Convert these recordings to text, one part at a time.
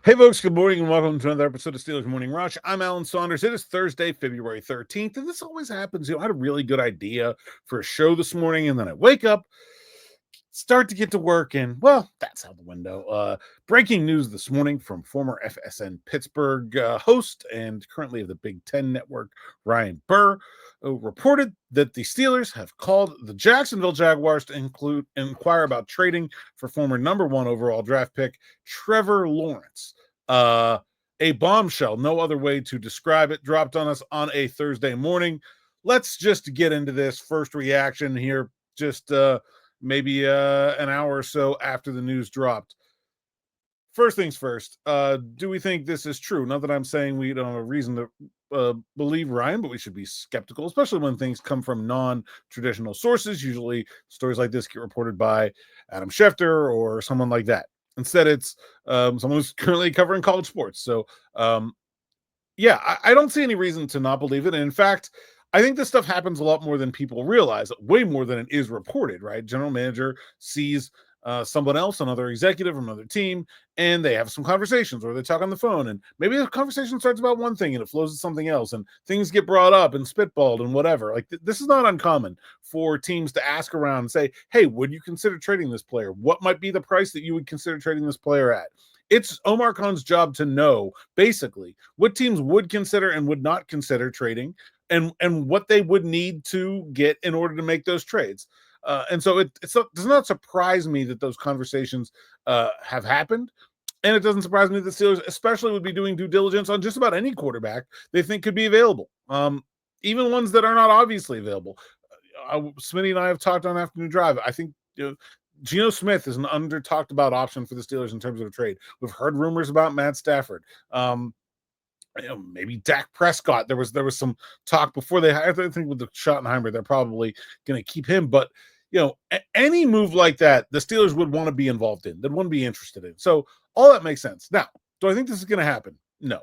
Hey, folks, good morning and welcome to another episode of Steelers Morning Rush. I'm Alan Saunders. It is Thursday, February 13th, and this always happens. I had a really good idea for a show this morning, and then I wake up, start to get to work, and, well, that's out the window. Breaking news this morning from former FSN Pittsburgh host and currently of the Big Ten Network, Ryan Burr, reported that the Steelers have called the Jacksonville Jaguars to inquire about trading for former number 1 overall draft pick Trevor Lawrence. A bombshell, no other way to describe it, dropped on us on a Thursday morning. Let's just get into this first reaction here, just maybe an hour or so after the news dropped. First things first, do we think this is true? Not that I'm saying we don't have a reason to believe Ryan, but we should be skeptical, especially when things come from non-traditional sources. Usually stories like this get reported by Adam Schefter or someone like that. Instead, it's someone who's currently covering college sports. So, I don't see any reason to not believe it. And in fact, I think this stuff happens a lot more than people realize, way more than it is reported, right? General manager sees someone else, another executive from another team, and they have some conversations or they talk on the phone, and maybe the conversation starts about one thing and it flows to something else, and things get brought up and spitballed and whatever. Like this is not uncommon for teams to ask around and say, hey, would you consider trading this player? What might be the price that you would consider trading this player at? It's Omar Khan's job to know basically what teams would consider and would not consider trading and what they would need to get in order to make those trades. And so it does not surprise me that those conversations have happened. And it doesn't surprise me that the Steelers especially would be doing due diligence on just about any quarterback they think could be available, even ones that are not obviously available. Smitty and I have talked on Afternoon Drive. I think Geno Smith is an under-talked about option for the Steelers in terms of a trade. We've heard rumors about Matt Stafford. Maybe Dak Prescott. There was some talk before I think with the Schottenheimer, they're probably going to keep him. But, any move like that, the Steelers would want to be involved in. They'd want to be interested in. So all that makes sense. Now, do I think this is going to happen? No.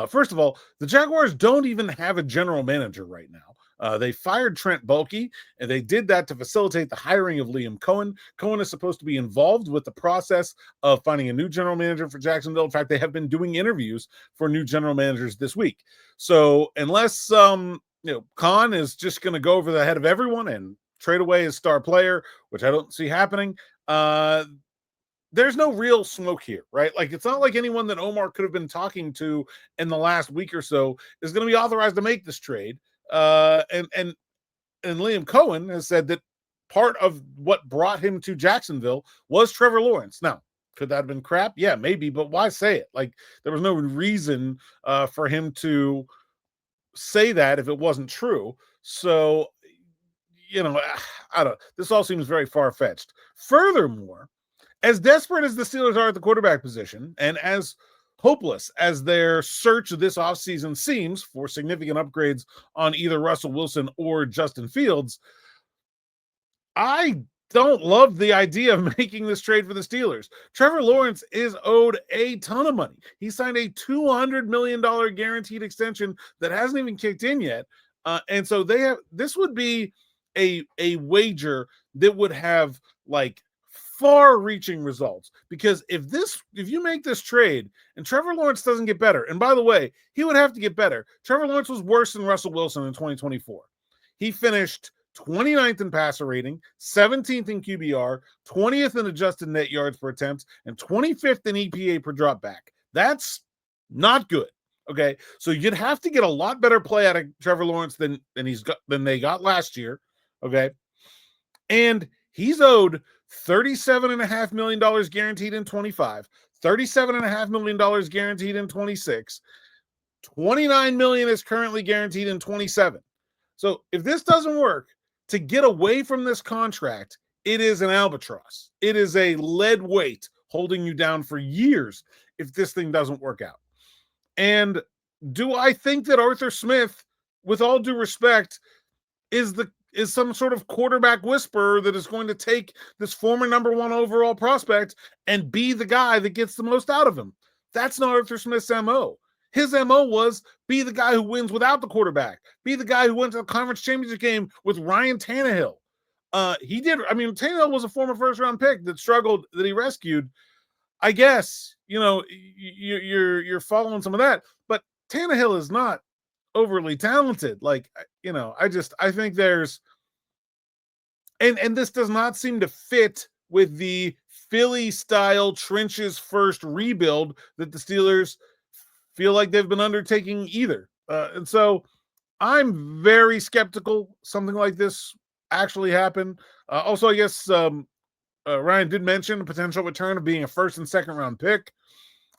First of all, the Jaguars don't even have a general manager right now. They fired Trent Baalke, and they did that to facilitate the hiring of Liam Cohen. Cohen is supposed to be involved with the process of finding a new general manager for Jacksonville. In fact, they have been doing interviews for new general managers this week. So unless Khan is just going to go over the head of everyone and trade away his star player, which I don't see happening, there's no real smoke here, right? Like, it's not like anyone that Omar could have been talking to in the last week or so is going to be authorized to make this trade. And Liam Cohen has said that part of what brought him to Jacksonville was Trevor Lawrence. Now, could that have been crap? Yeah, maybe, but why say it? Like, there was no reason for him to say that if it wasn't true. So, I don't. This all seems very far-fetched. Furthermore, as desperate as the Steelers are at the quarterback position, and as hopeless as their search this offseason seems for significant upgrades on either Russell Wilson or Justin Fields, I don't love the idea of making this trade for the Steelers. Trevor Lawrence is owed a ton of money. He signed a $200 million guaranteed extension that hasn't even kicked in yet. And so this would be a wager that would have like far-reaching results, because if you make this trade and Trevor Lawrence doesn't get better, and by the way, he would have to get better. Trevor Lawrence was worse than Russell Wilson in 2024. He finished 29th in passer rating, 17th in QBR, 20th in adjusted net yards per attempt, and 25th in EPA per drop back. That's not good. Okay, so you'd have to get a lot better play out of Trevor Lawrence than they got last year. Okay, and he's owed $37.5 million guaranteed in 25, $37.5 million guaranteed in 26, $29 million is currently guaranteed in 27. So if this doesn't work, to get away from this contract, it is an albatross. It is a lead weight holding you down for years if this thing doesn't work out. And do I think that Arthur Smith, with all due respect, is some sort of quarterback whisperer that is going to take this former number 1 overall prospect and be the guy that gets the most out of him? That's not Arthur Smith's MO. His MO was be the guy who wins without the quarterback. Be the guy who went to the conference championship game with Ryan Tannehill. Tannehill was a former first-round pick that struggled, that he rescued. I guess, you're following some of that, but Tannehill is not overly talented. Like, I think there's, and this does not seem to fit with the Philly style trenches first rebuild that the Steelers feel like they've been undertaking either. And so I'm very skeptical something like this actually happened. Also, I guess Ryan did mention the potential return of being a first and second round pick.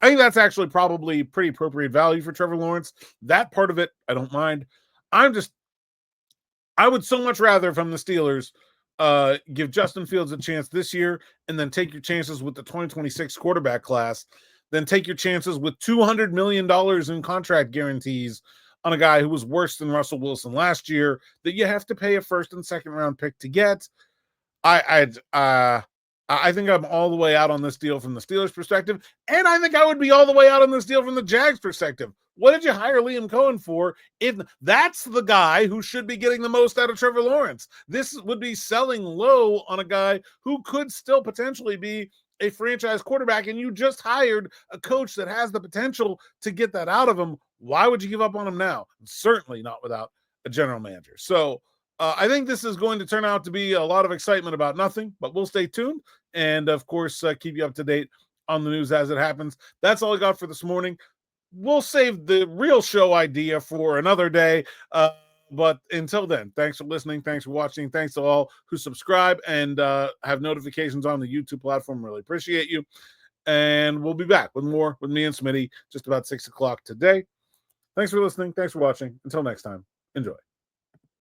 I think that's actually probably pretty appropriate value for Trevor Lawrence. That part of it, I don't mind. I would so much rather from the Steelers give Justin Fields a chance this year and then take your chances with the 2026 quarterback class, then take your chances with $200 million in contract guarantees on a guy who was worse than Russell Wilson last year that you have to pay a first and second round pick to get. I think I'm all the way out on this deal from the Steelers' perspective, and I think I would be all the way out on this deal from the Jags' perspective. What did you hire Liam Cohen for if that's the guy who should be getting the most out of Trevor Lawrence? This would be selling low on a guy who could still potentially be a franchise quarterback, and you just hired a coach that has the potential to get that out of him. Why would you give up on him now? Certainly not without a general manager. So I think this is going to turn out to be a lot of excitement about nothing, but we'll stay tuned and, of course, keep you up to date on the news as it happens. That's all I got for this morning. We'll save the real show idea for another day. But until then, thanks for listening. Thanks for watching. Thanks to all who subscribe and have notifications on the YouTube platform. Really appreciate you. And we'll be back with more with me and Smitty just about 6 o'clock today. Thanks for listening. Thanks for watching. Until next time, enjoy.